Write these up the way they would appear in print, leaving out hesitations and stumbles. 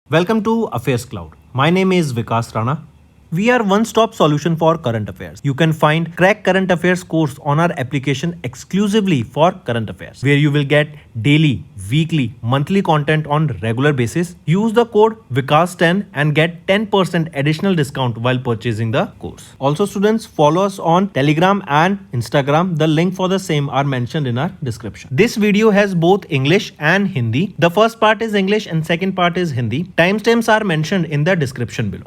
Welcome to AffairsCloud. My name is Vikas Rana. We are one-stop solution for current affairs. You can find Crack Current Affairs course on our application exclusively for current affairs, where you will get daily, weekly, monthly content on regular basis. Use the code VIKAS10 and get 10% additional discount while purchasing the course. Also, students, follow us on Telegram and Instagram. The link for the same are mentioned in our description. This video has both English and Hindi. The first part is English and second part is Hindi. Timestamps are mentioned in the description below.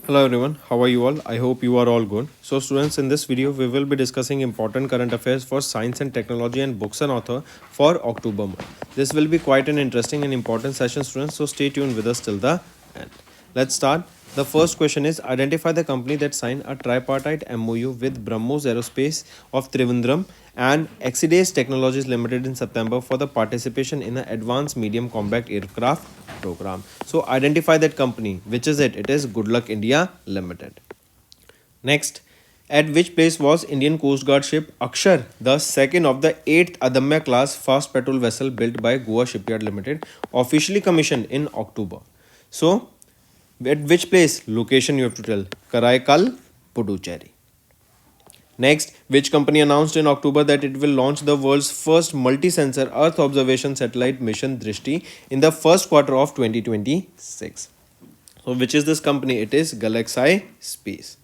Hello everyone, how are you all? I hope you are all good. So students, in this video we will be discussing important current affairs for science and technology and books and author for October month. This will be quite an interesting and important session, students, so stay tuned with us till the end. Let's start. The first question is, identify the company that signed a tripartite MOU with BrahMos Aerospace of Trivandrum and Exidace Technologies Limited in September for the participation in an advanced medium combat aircraft program. So identify that company. Which is it? It is Good Luck India Limited. Next, at which place was Indian Coast Guard ship Akshar, the second of the 8th Adamya class fast patrol vessel built by Goa Shipyard Limited, officially commissioned in October? So, at which place? Location you have to tell. Karaikal, Puducherry. Next, which company announced in October that it will launch the world's first multi-sensor Earth observation satellite mission Drishti in the first quarter of 2026? So, which is this company? It is Galaxy Space.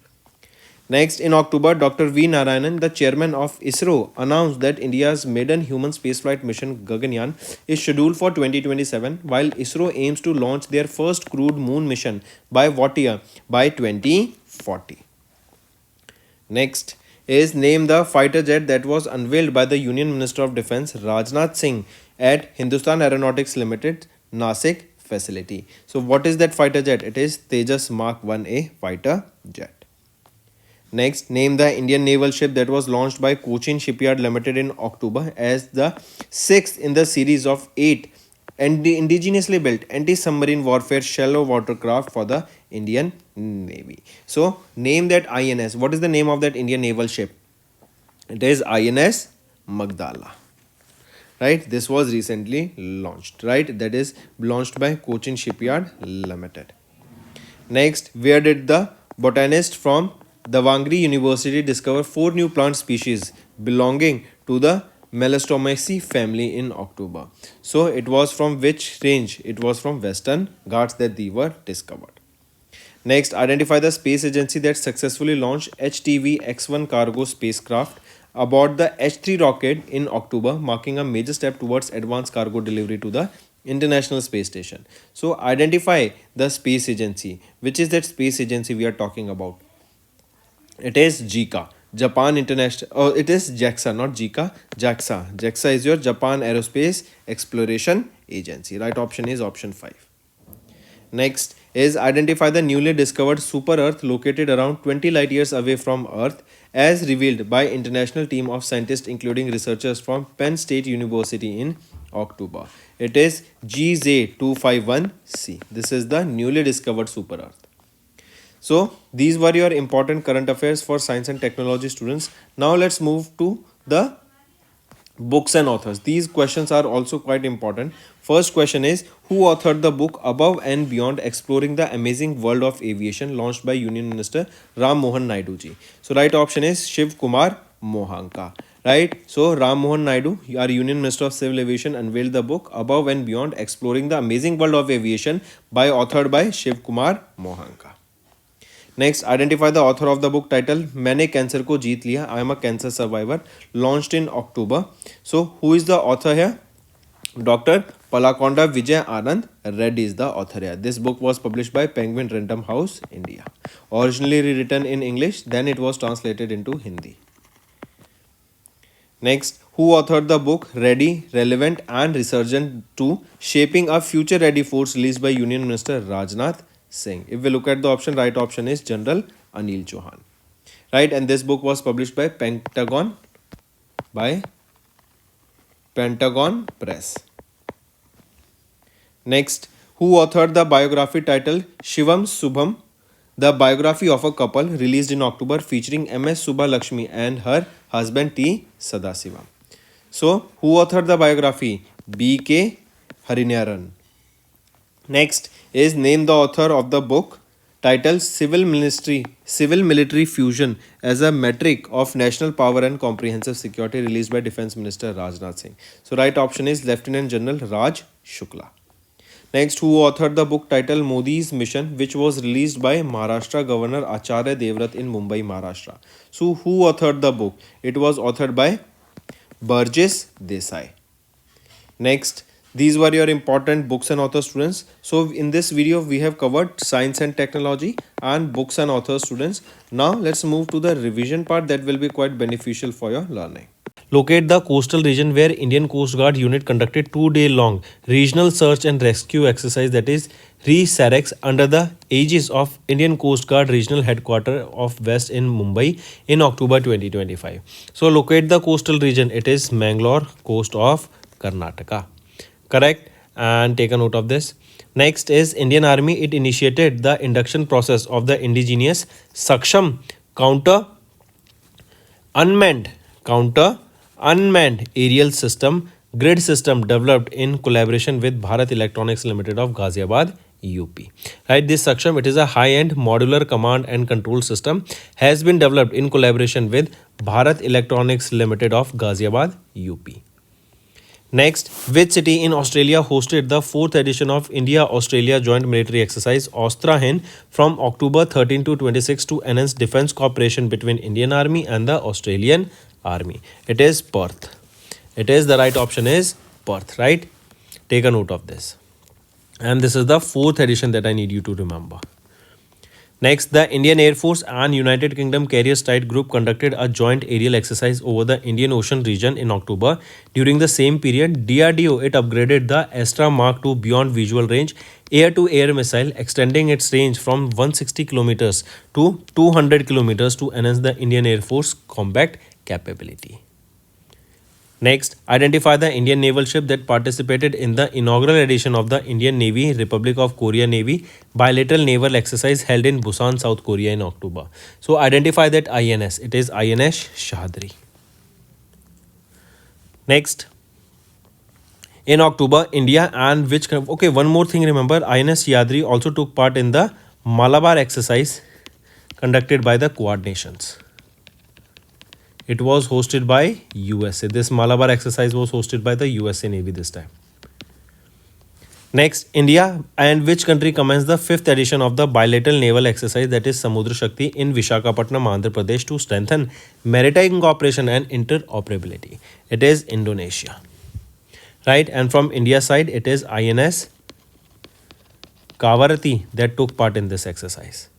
Next, in October, Dr. V. Narayanan, the chairman of ISRO, announced that India's maiden human spaceflight mission Gaganyaan is scheduled for 2027, while ISRO aims to launch their first crewed moon mission by what year? By 2040. Next is, name the fighter jet that was unveiled by the Union Minister of Defence Rajnath Singh at Hindustan Aeronautics Limited Nasik facility. So what is that fighter jet? It is Tejas Mark 1A fighter jet. Next, name the Indian naval ship that was launched by Cochin Shipyard Limited in October as the 6th in the series of 8 indigenously built anti-submarine warfare shallow watercraft for the Indian Navy. So, name that INS. What is the name of that Indian naval ship? It is INS Magdala. Right, this was recently launched. Right, that is launched by Cochin Shipyard Limited. Next, where did the botanist from Davangere University discover 4 new plant species belonging to the Melastomaceae family in October? So it was from which range? It was from Western Ghats that they were discovered. Next, identify the space agency that successfully launched HTV X1 cargo spacecraft aboard the H3 rocket in October, marking a major step towards advanced cargo delivery to the International Space Station. So identify the space agency. Which is that space agency we are talking about? It is JICA, Japan International. Oh, it is JAXA, not JICA, JAXA. JAXA is your Japan Aerospace Exploration Agency. Right option is option 5. Next is, identify the newly discovered super Earth located around 20 light years away from Earth, as revealed by international team of scientists including researchers from Penn State University in October. It is GZ251c. This is the newly discovered super Earth. So these were your important current affairs for science and technology students. Now let's move to the books and authors. These questions are also quite important. First question is, who authored the book Above and Beyond Exploring the Amazing World of Aviation, launched by Union Minister Ram Mohan Naidu ji? So right option is Shiv Kumar Mohanka. Right, so Ram Mohan Naidu, our Union Minister of Civil Aviation, unveiled the book Above and Beyond Exploring the Amazing World of Aviation, authored by Shiv Kumar Mohanka. Next, identify the author of the book titled मैंने cancer को जीत लिया, I am a cancer survivor, launched in October. So, who is the author here? Dr. Palakonda Vijay Anand Reddy is the author here. This book was published by Penguin Random House, India. Originally written in English, then it was translated into Hindi. Next, who authored the book Ready, Relevant and Resurgent to Shaping a Future Ready Force, released by Union Minister Rajnath Singh? If we look at the option, right option is General Anil Chauhan. Right, and this book was published by Pentagon Press. Next, who authored the biography titled Shivam Subham the biography of a couple released in October featuring MS Subbalakshmi and her husband T. Sadasivam. So, who authored the biography? B.K. Harinyaran. Next is name the author of the book titled Civil Military Fusion as a Metric of National Power and Comprehensive Security, released by Defense Minister Rajnath Singh. So right option is Lieutenant General Raj Shukla. Next, who authored the book titled Modi's Mission, which was released by Maharashtra Governor Acharya Devrat in Mumbai, Maharashtra. So who authored the book? It was authored by Burgess Desai. Next, these were your important books and author students. So in this video we have covered science and technology and books and author students. Now let's move to the revision part that will be quite beneficial for your learning. Locate the coastal region where Indian Coast Guard unit conducted 2-day-long regional search and rescue exercise, that is RESAREX, under the aegis of Indian Coast Guard Regional Headquarters of West in Mumbai in October 2025. So locate the coastal region. It is Mangalore, coast of Karnataka. Correct, and take a note of this. Next is Indian Army. It initiated the induction process of the indigenous Saksham unmanned aerial system grid system developed in collaboration with Bharat Electronics Limited of Ghaziabad, UP. Right, this Saksham, it is a high-end modular command and control system, has been developed in collaboration with Bharat Electronics Limited of Ghaziabad, UP. Next, which city in Australia hosted the 4th edition of India-Australia Joint Military Exercise Austrahin from October 13 to 26 to enhance defence cooperation between Indian Army and the Australian Army? It is Perth. It is the right option is Perth, right? Take a note of this. And this is the 4th edition that I need you to remember. Next, the Indian Air Force and United Kingdom Carrier Strike Group conducted a joint aerial exercise over the Indian Ocean region in October. During the same period, DRDO, it upgraded the Astra Mark II Beyond Visual Range air-to-air missile, extending its range from 160 kilometers to 200 kilometers to enhance the Indian Air Force combat capability. Next, identify the Indian naval ship that participated in the inaugural edition of the Indian Navy Republic of Korea Navy bilateral naval exercise held in Busan, South Korea in October. So identify that INS. It is INS Shahadri. Next, in October, India and which... Okay, one more thing, remember, INS Yadri also took part in the Malabar exercise conducted by the Quad Nations. It was hosted by USA. This Malabar exercise was hosted by the USA Navy this time. Next, India and which country commenced the 5th edition of the bilateral naval exercise, that is Samudra Shakti, in Visakhapatnam, Andhra Pradesh, to strengthen maritime cooperation and interoperability? It is Indonesia. Right, and from India side, it is INS Kavarati that took part in this exercise.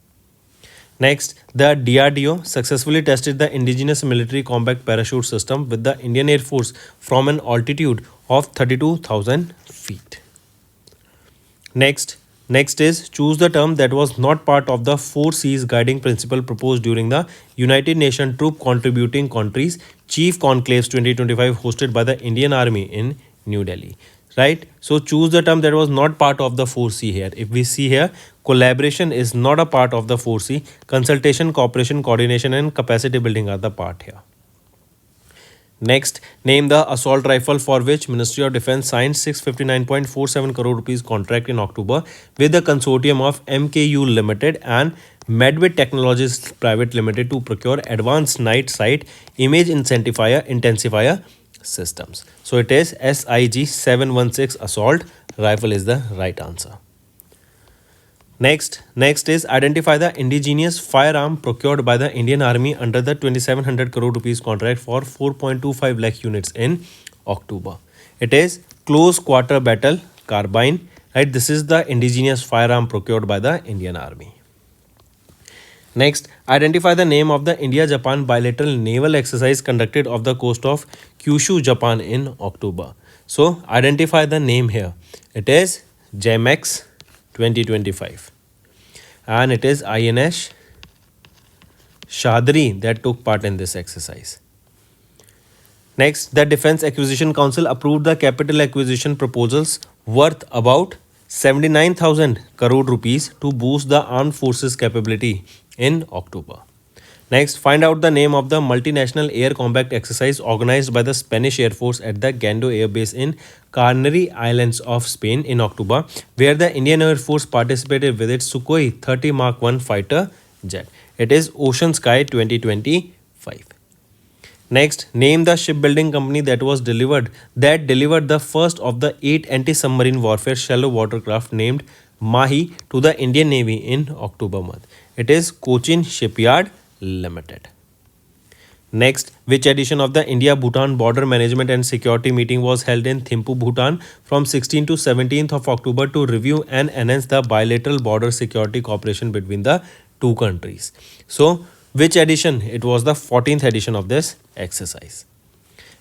Next, the DRDO successfully tested the indigenous military combat parachute system with the Indian Air Force from an altitude of 32,000 feet. Next is choose the term that was not part of the 4 C's guiding principle proposed during the United Nations Troop Contributing Countries Chief Conclaves 2025 hosted by the Indian Army in New Delhi. Right, so choose the term that was not part of the 4C here. If we see here, collaboration is not a part of the 4C. Consultation, cooperation, coordination and capacity building are the part here. Next, name the assault rifle for which Ministry of Defence signed 659.47 crore rupees contract in October with the consortium of MKU Limited and Medwit Technologies Private Limited to procure advanced night sight image intensifier systems. So it is SIG 716 assault rifle is the right answer. Next is identify the indigenous firearm procured by the Indian Army under the 2700 crore rupees contract for 4.25 lakh units in October. It is close quarter battle carbine. Right, this is the indigenous firearm procured by the Indian Army. Next, identify the name of the India-Japan bilateral naval exercise conducted off the coast of Kyushu, Japan in October. So, identify the name here. It is JMX 2025. And it is INS Shadri that took part in this exercise. Next, the Defence Acquisition Council approved the capital acquisition proposals worth about 79,000 crore rupees to boost the armed forces capability in October. Next, find out the name of the multinational air combat exercise organized by the Spanish Air Force at the Gando Air Base in Canary Islands of Spain in October, where the Indian Air Force participated with its Sukhoi 30 Mark 1 fighter jet. It is Ocean Sky 2025. Next, name the shipbuilding company that delivered the first of the 8 anti-submarine warfare shallow watercraft named Mahi to the Indian Navy in October month. It is Cochin Shipyard Limited. Next, which edition of the India-Bhutan Border Management and Security meeting was held in Thimphu, Bhutan from 16th to 17th of October to review and enhance the bilateral border security cooperation between the two countries? So, which edition? It was the 14th edition of this exercise.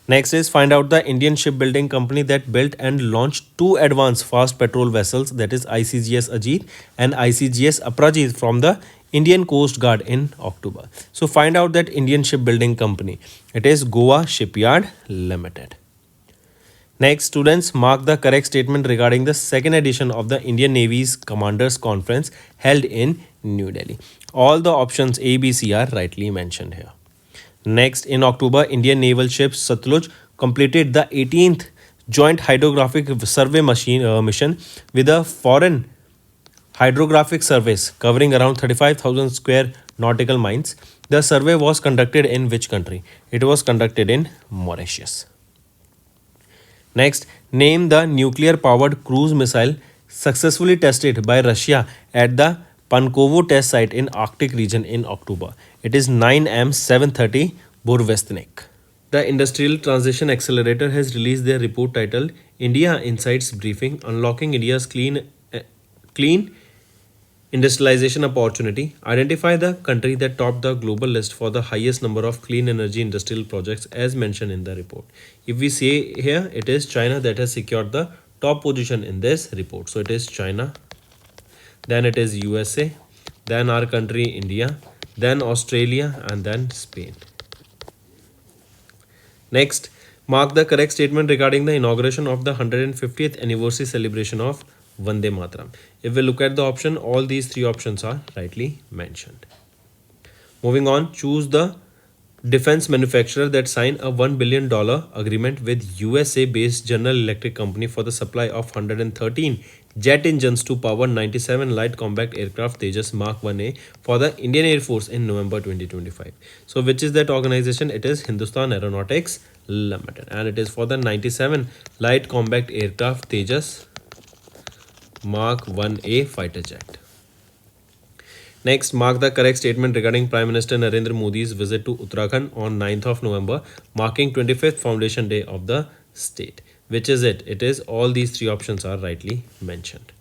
Next is find out the Indian shipbuilding company that built and launched two advanced fast patrol vessels, that is ICGS Ajit and ICGS Aprajit from the Indian Coast Guard in October. So find out that Indian shipbuilding company. It is Goa Shipyard Limited. Next, students, mark the correct statement regarding the second edition of the Indian Navy's Commanders Conference held in New Delhi. All the options A, B, C are rightly mentioned here. Next, in October, Indian naval ship Satluj completed the 18th Joint Hydrographic Survey mission with a foreign hydrographic surveys covering around 35,000 square nautical miles. The survey was conducted in which country? It was conducted in Mauritius. Next, name the nuclear-powered cruise missile successfully tested by Russia at the Pankovo test site in Arctic region in October. It is 9M730 Burevestnik. The Industrial Transition Accelerator has released their report titled India Insights Briefing, Unlocking India's Clean Industrialization Opportunity. Identify the country that topped the global list for the highest number of clean energy industrial projects as mentioned in the report. If we say here, it is China that has secured the top position in this report. So it is China, then it is USA, then our country India, then Australia, and then Spain. Next, mark the correct statement regarding the inauguration of the 150th anniversary celebration of Vande Mataram. If we look at the option, all these three options are rightly mentioned. Moving on, choose the defense manufacturer that signed a $1 billion agreement with USA-based General Electric Company for the supply of 113 jet engines to power 97 light combat aircraft Tejas Mark 1A for the Indian Air Force in November 2025. So which is that organization? It is Hindustan Aeronautics Limited, and it is for the 97 light combat aircraft Tejas Mark 1A fighter jet. Next, mark the correct statement regarding Prime Minister Narendra Modi's visit to Uttarakhand on 9th of November, marking 25th Foundation Day of the state. Which is it? It is all these three options are rightly mentioned.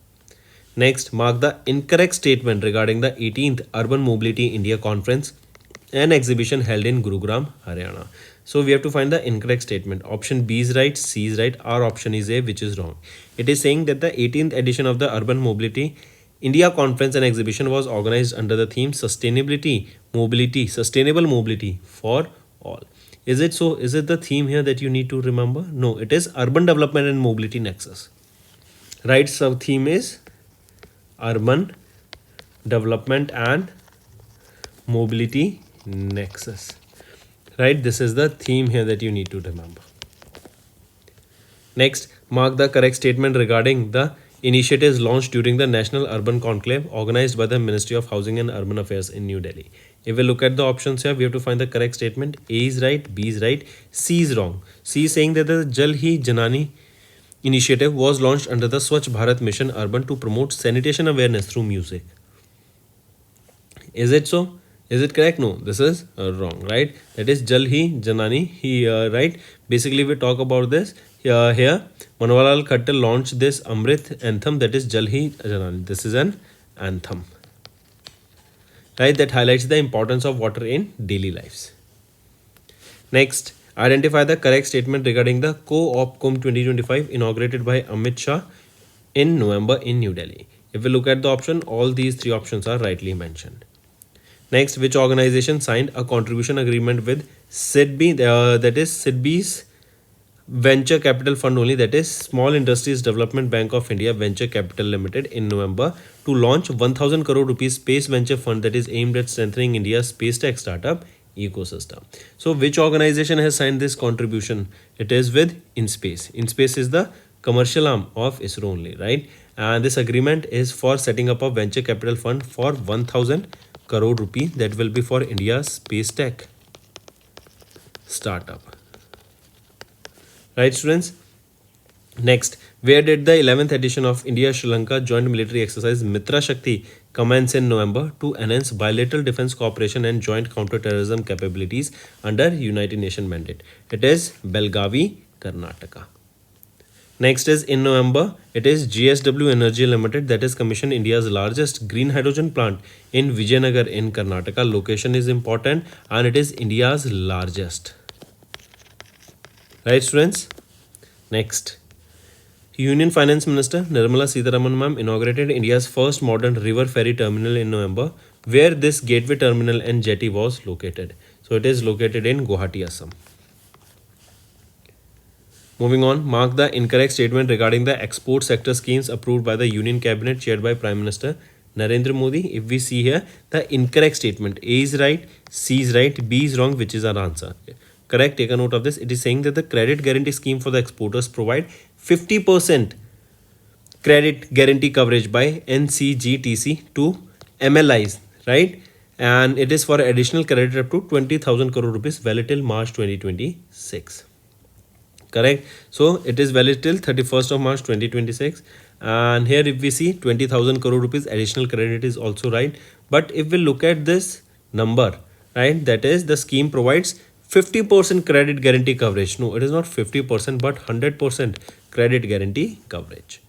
Next, mark the incorrect statement regarding the 18th Urban Mobility India Conference and exhibition held in Gurugram, Haryana. So we have to find the incorrect statement. Option B is right, C is right, our option is A, which is wrong. It is saying that the 18th edition of the Urban Mobility India Conference and exhibition was organized under the theme Sustainable Mobility for All. Is it so? Is it the theme here that you need to remember? No, it is Urban Development and Mobility Nexus. Right, so theme is Urban Development and Mobility Nexus. Right, this is the theme here that you need to remember. Next, mark the correct statement regarding the initiatives launched during the National Urban Conclave organized by the Ministry of Housing and Urban Affairs in New Delhi. If we look at the options here, we have to find the correct statement. A is right, B is right, C is wrong. C is saying that the Jal Hi Janani initiative was launched under the Swachh Bharat Mission Urban to promote sanitation awareness through music. Is it so? Is it correct? No, this is wrong, right? That is Jal Hi Janani, right? Basically, we talk about this. Here, Manwalal Khattar launched this Amrit anthem, that is Jal Hi Janani. This is an anthem, right? That highlights the importance of water in daily lives. Next, identify the correct statement regarding the Co-op Kumbh 2025 inaugurated by Amit Shah in November in New Delhi. If we look at the option, all these three options are rightly mentioned. Next, which organization signed a contribution agreement with SIDBI, that is SIDBI's venture capital fund only, that is Small Industries Development Bank of India Venture Capital Limited, in November to launch 1000 crore rupees space venture fund that is aimed at strengthening India's space tech startup ecosystem. So which organization has signed this contribution? It is with InSpace. InSpace is the commercial arm of ISRO only, right? And this agreement is for setting up a venture capital fund for 1000 crore rupees that will be for India's space tech startup. Right, students? Next, where did the 11th edition of India-Sri Lanka Joint Military Exercise Mitra Shakti commence in November to enhance bilateral defense cooperation and joint counter-terrorism capabilities under United Nations mandate? It is Belgavi, Karnataka. Next is in November, it is GSW Energy Limited that is commissioned India's largest green hydrogen plant in Vijayanagar in Karnataka. Location is important and it is India's largest. Right, students? Next, Union Finance Minister Nirmala Sitharaman ma'am inaugurated India's first modern river ferry terminal in November, where this gateway terminal and jetty was located. So it is located in Guwahati, Assam. Moving on, mark the incorrect statement regarding the export sector schemes approved by the Union Cabinet chaired by Prime Minister Narendra Modi. If we see here, the incorrect statement, A is right, C is right, B is wrong, which is our answer. Correct, take a note of this. It is saying that the credit guarantee scheme for the exporters provide 50% credit guarantee coverage by NCGTC to MLIs, right? And it is for additional credit up to 20,000 crore rupees valid till March 2026. Correct. So it is valid till 31st of March 2026. And here if we see 20,000 crore rupees additional credit is also right. But if we look at this number, right, that is the scheme provides 50% credit guarantee coverage. No, it is not 50% but 100% credit guarantee coverage.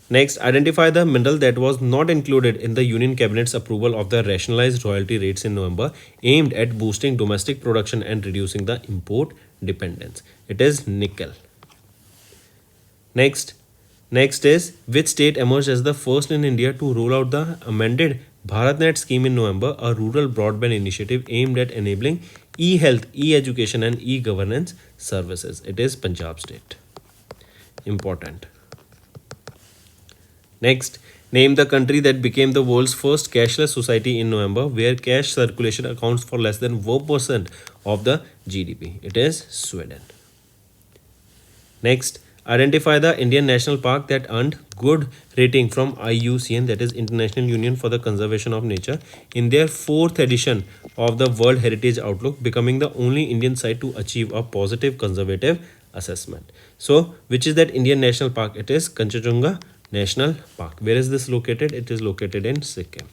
Next, identify the mineral that was not included in the Union Cabinet's approval of the rationalized royalty rates in November, aimed at boosting domestic production and reducing the import dependence. It is nickel. Next is which state emerged as the first in India to roll out the amended BharatNet scheme in November, a rural broadband initiative aimed at enabling e-health, e-education and e-governance services. It is Punjab state. Important. Next, name the country that became the world's first cashless society in November, where cash circulation accounts for less than 4% of the GDP. It is Sweden. Next, identify the Indian National Park that earned good rating from IUCN, that is International Union for the Conservation of Nature, in their 4th edition of the World Heritage Outlook, becoming the only Indian site to achieve a positive conservative assessment. So, which is that Indian National Park? It is Kanchenjunga National Park. Where is this located? It is located in Sikkim.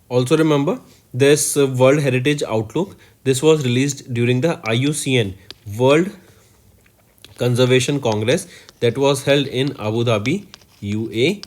Also remember this World Heritage Outlook. This was released during the IUCN World Conservation Congress that was held in Abu Dhabi, UAE.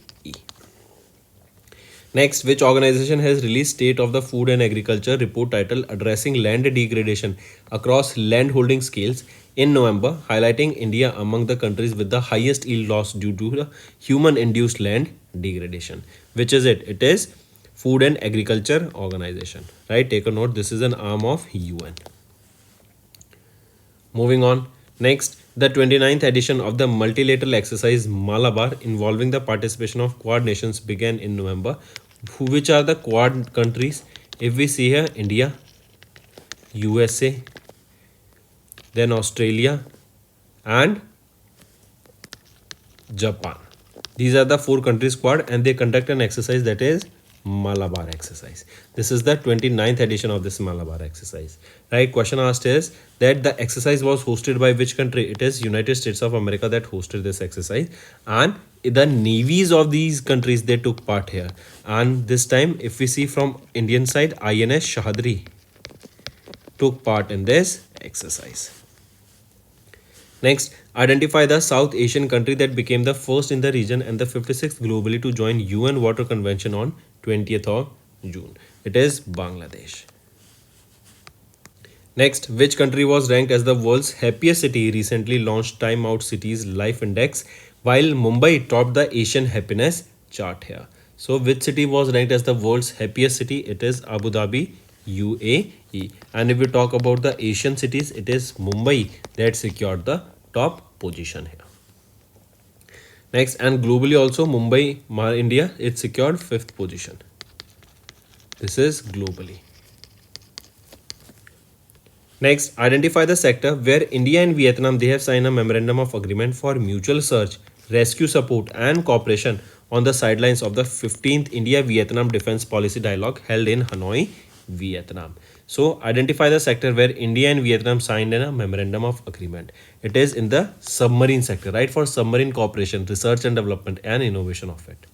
Next, which organization has released State of the Food and Agriculture report titled Addressing Land Degradation Across Landholding Scales in November, highlighting India among the countries with the highest yield loss due to the human-induced land degradation? Which is it? It is Food and Agriculture Organization, right? Take a note, this is an arm of UN. Moving on. Next, the 29th edition of the multilateral exercise Malabar, involving the participation of Quad nations, began in November. Which are the Quad countries? If we see here, India, USA, then Australia and Japan. These are the 4 countries Quad, and they conduct an exercise that is Malabar exercise. This is the 29th edition of this Malabar exercise, right? Question asked is that the exercise was hosted by which country? It is United States of America that hosted this exercise, and the navies of these countries, they took part here. And this time, if we see from Indian side, INS Shahadri took part in this exercise. Next, identify the South Asian country that became the first in the region and the 56th globally to join UN Water Convention on 20th of June. It is Bangladesh. Next, which country was ranked as the world's happiest city? Recently launched Time Out Cities Life Index, while Mumbai topped the Asian happiness chart here. So, which city was ranked as the world's happiest city? It is Abu Dhabi, UAE. E. And if we talk about the Asian cities, it is Mumbai that secured the top position here. Next, and globally also Mumbai, India, it secured 5th position. This is globally. Next, identify the sector where India and Vietnam, they have signed a memorandum of agreement for mutual search, rescue support and cooperation on the sidelines of the 15th India-Vietnam Defense Policy Dialogue held in Hanoi, Vietnam. So, identify the sector where India and Vietnam signed a memorandum of agreement. It is in the submarine sector, right? For submarine cooperation, research and development and innovation of it.